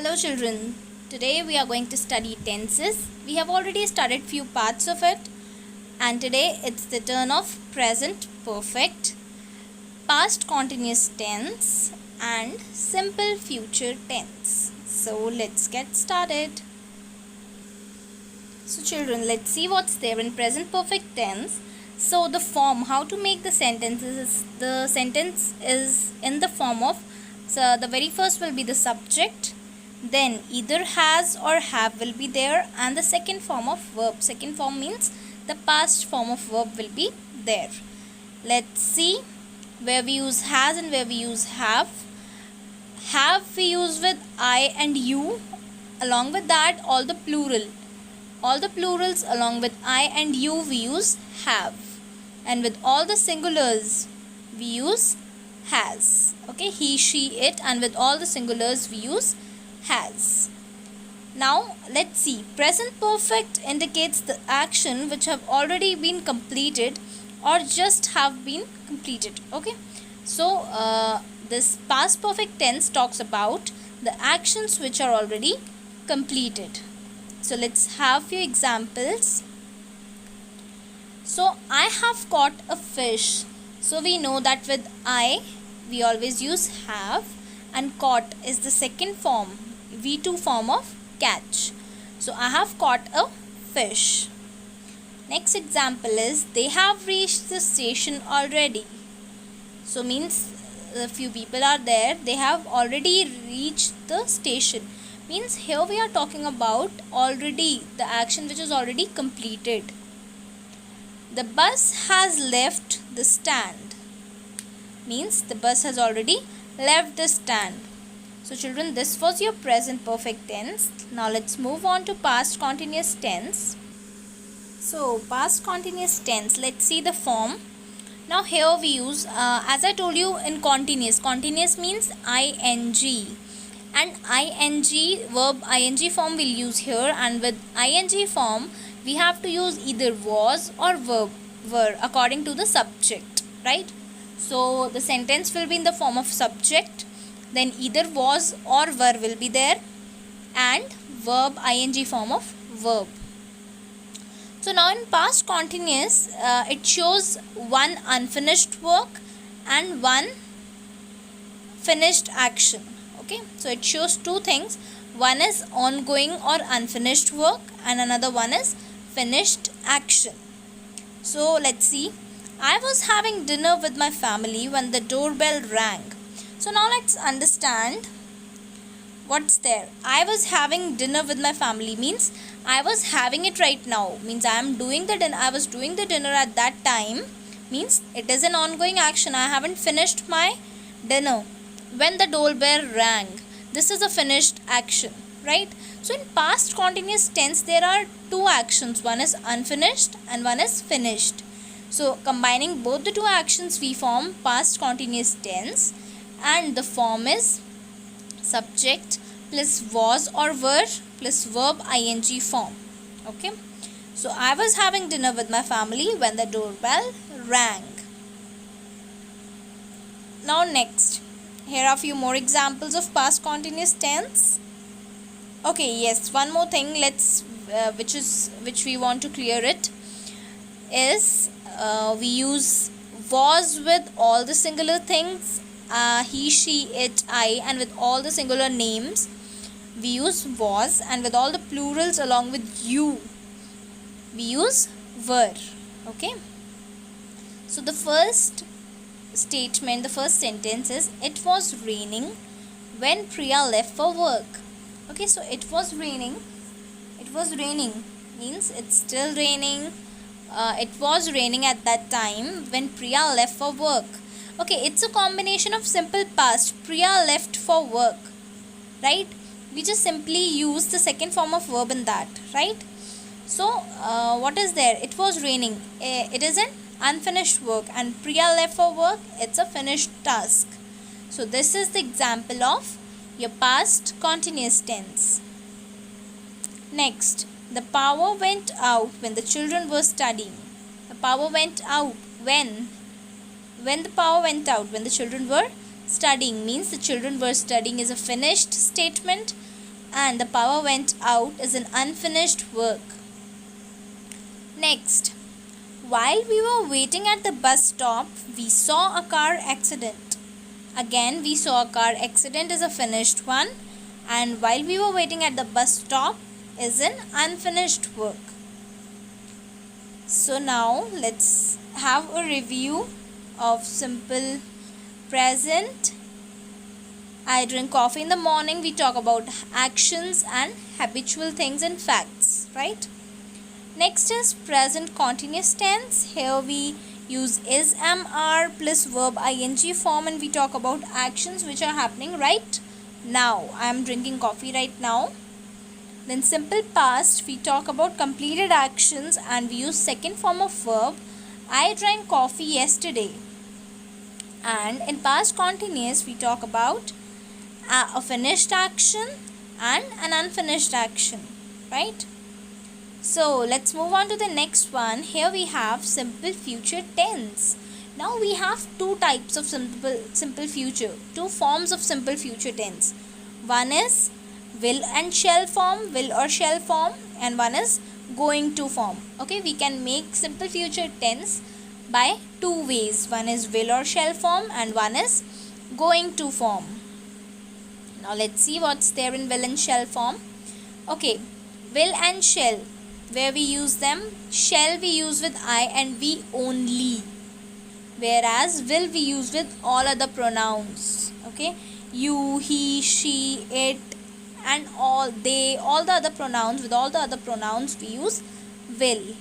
Hello children, today we are going to study tenses. We have already studied few parts of it and today it's the turn of present perfect, past continuous tense and simple future tense. So let's get started. So children, let's see what's there in present perfect tense. So the form, how to make the sentences is, the sentence is in the form of, so the very first will be the subject, then either has or have will be there, and the second form of verb. Second form means the past form of verb will be there. Let's see where we use has and where we use have. Have we use with I and you. Along with that, all the plurals along with I and you we use have, and with all the singulars we use has. Okay, he, she, it, and with all the singulars we use has. Now let's see, present perfect indicates the action which have already been completed or just have been completed. Okay, so this past perfect tense talks about the actions which are already completed. So let's have few examples. So I have caught a fish. So we know that with I we always use have, and caught is the second form, V2 form of catch. So I have caught a fish. Next example is they have reached the station already. So means a few people are there, they have already reached the station. Means here we are talking about already, the action which is already completed. The bus has left the stand. Means the bus has already left the stand. So children, this was your present perfect tense. Now let's move on to past continuous tense. So past continuous tense, let's see the form. Now here we use, as I told you, in continuous means ing, and ing verb ing form we'll use here, and with ing form we have to use either was or were according to the subject, right? So the sentence will be in the form of subject, then either was or were will be there, and verb ing form of verb. So now in past continuous, it shows one unfinished work and one finished action. Okay, so it shows two things. One is ongoing or unfinished work and another one is finished action. So let's see. I was having dinner with my family when the doorbell rang. So now let's understand what's there. I was having dinner with my family means I was having it right now, means I am doing the dinner. I was doing the dinner at that time, means it is an ongoing action. I haven't finished my dinner. When the doorbell rang, this is a finished action, right? So in past continuous tense there are two actions, one is unfinished and one is finished. So combining both the two actions we form past continuous tense, and the form is subject plus was or were plus verb ing form. Okay, so I was having dinner with my family when the doorbell rang. Now next, here are a few more examples of past continuous tense. Okay, yes, one more thing, let's which we want to clear it is, we use was with all the singular things, he, she, it, I, and with all the singular names we use was, and with all the plurals along with you we use were. Okay, so the first statement, the first sentence is, it was raining when Priya left for work. Okay, so it was raining means it's still raining. It was raining at that time when Priya left for work. Okay, it's a combination of simple past, Priya left for work, right? We just simply use the second form of verb in that, right? So what is there? It was raining, it is an unfinished work, and Priya left for work, it's a finished task. So this is the example of your past continuous tense. Next, the power went out when the children were studying. The power went out when the power went out when the children were studying means the children were studying is a finished statement, and the power went out is an unfinished work. Next, while we were waiting at the bus stop, we saw a car accident. Again, we saw a car accident is a finished one, and while we were waiting at the bus stop is an unfinished work. So now let's have a review of simple present. I drink coffee in the morning. We talk about actions and habitual things and facts, right? Next is present continuous tense. Here we use is, am, are plus verb ing form, and we talk about actions which are happening right now. I am drinking coffee right now. Then simple past, we talk about completed actions and we use second form of verb. I drank coffee yesterday. And in past continuous, we talk about a finished action and an unfinished action, right? So let's move on to the next one. Here we have simple future tense. Now we have two types of simple future, two forms of simple future tense. One is will and shall form, will or shall form, and one is going to form. Okay, we can make simple future tense by two ways. One is will or shall form and one is going to form. Now let's see what's there in will and shall form. Okay, will and shall, where we use them, shall we use with I and we only, whereas will we use with all other pronouns. Okay, you, he, she, it, and all, they, all the other pronouns, with all the other pronouns we use will.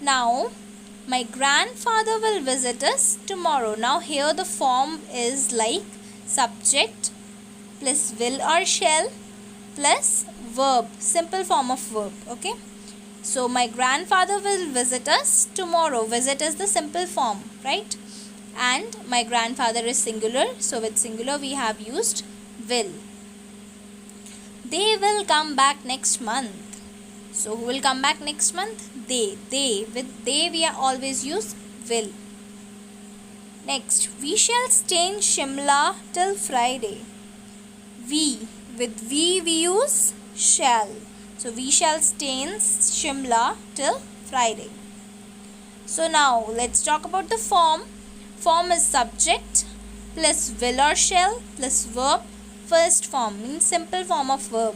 Now my grandfather will visit us tomorrow. Now here the form is like subject plus will or shall plus verb, simple form of verb. Okay, so my grandfather will visit us tomorrow. Visit is the simple form, right? And my grandfather is singular, so with singular we have used will. They will come back next month. So who will come back next month? They. With they we always use will. Next, we shall stay in Shimla till Friday. We. With we use shall. So we shall stay in Shimla till Friday. So now let's talk about the form. Form is subject plus will or shall plus verb. First form means simple form of verb.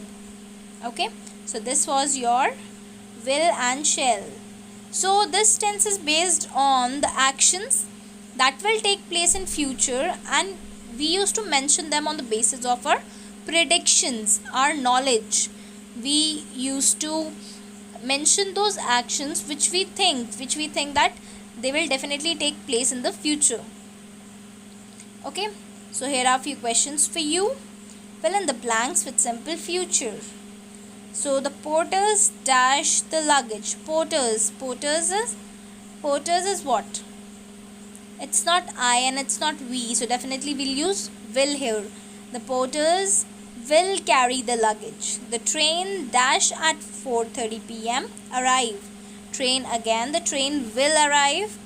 Okay, so this was your will and shall. So this tense is based on the actions that will take place in future, and we used to mention them on the basis of our predictions, our knowledge. We used to mention those actions which we think that they will definitely take place in the future. Okay, so here are a few questions for you. Fill in the blanks with simple future. So the porters dash the luggage. Porters is what? It's not I and it's not we, so definitely we'll use will here. The porters will carry the luggage. The train dash at 4:30 p.m. arrive. Train again, the train will arrive.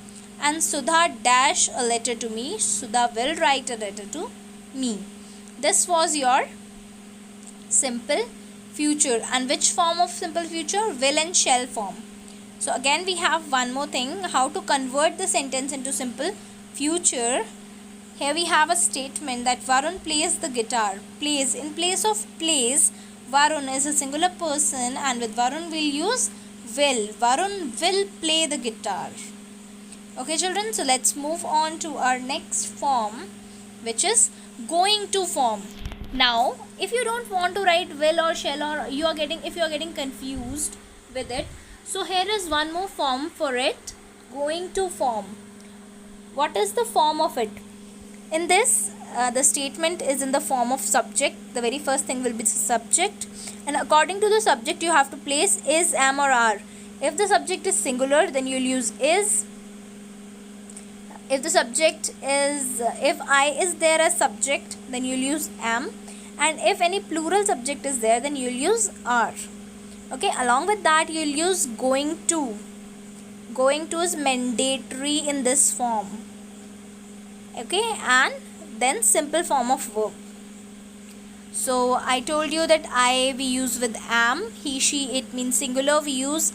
And Sudha dash a letter to me. Sudha will write a letter to me. This was your simple future. And which form of simple future? Will and shall form. So again we have one more thing, how to convert the sentence into simple future. Here we have a statement that Varun plays the guitar. Plays, in place of plays, Varun is a singular person, and with Varun we'll use will. Varun will play the guitar. Okay children, so let's move on to our next form, which is going to form. Now if you don't want to write will or shall, or if you are getting confused with it, so here is one more form for it, going to form. What is the form of it? In this the statement is in the form of subject. The very first thing will be subject, and according to the subject you have to place is, am or are. If the subject is singular, then you'll use is. If the subject is, if I is there as subject, then you'll use am, and if any plural subject is there, then you'll use are. Okay, along with that you'll use going to. Going to is mandatory in this form. Okay, and then simple form of verb. So I told you that I we use with am, he, she, it means singular we use.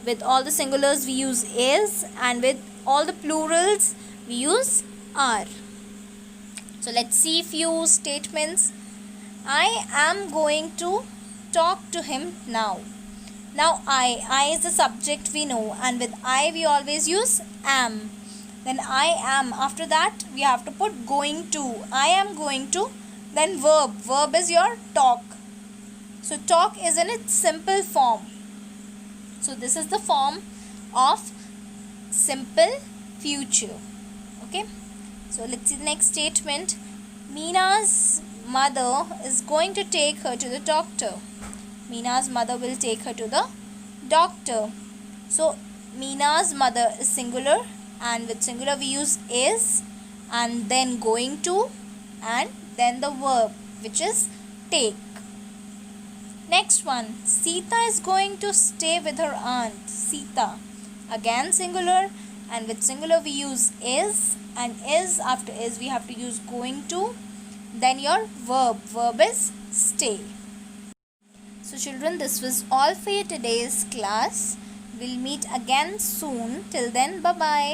With all the singulars we use is, and with all the plurals we use are. So let's see few statements. I am going to talk to him now. Now I is the subject we know, and with I we always use am. Then I am, after that we have to put going to. I am going to, then verb is your talk. So talk is in its simple form. So this is the form of simple future. Okay, so let's see the next statement. Meena's mother is going to take her to the doctor. Meena's mother will take her to the doctor. So Meena's mother is singular, and with singular we use is, and then going to, and then the verb which is take. Next one, Sita is going to stay with her aunt. Sita, again singular, and with singular we use is, and is, after is we have to use going to, then your verb is stay. So children, this was all for your today's class. We'll meet again soon. Till then, bye bye.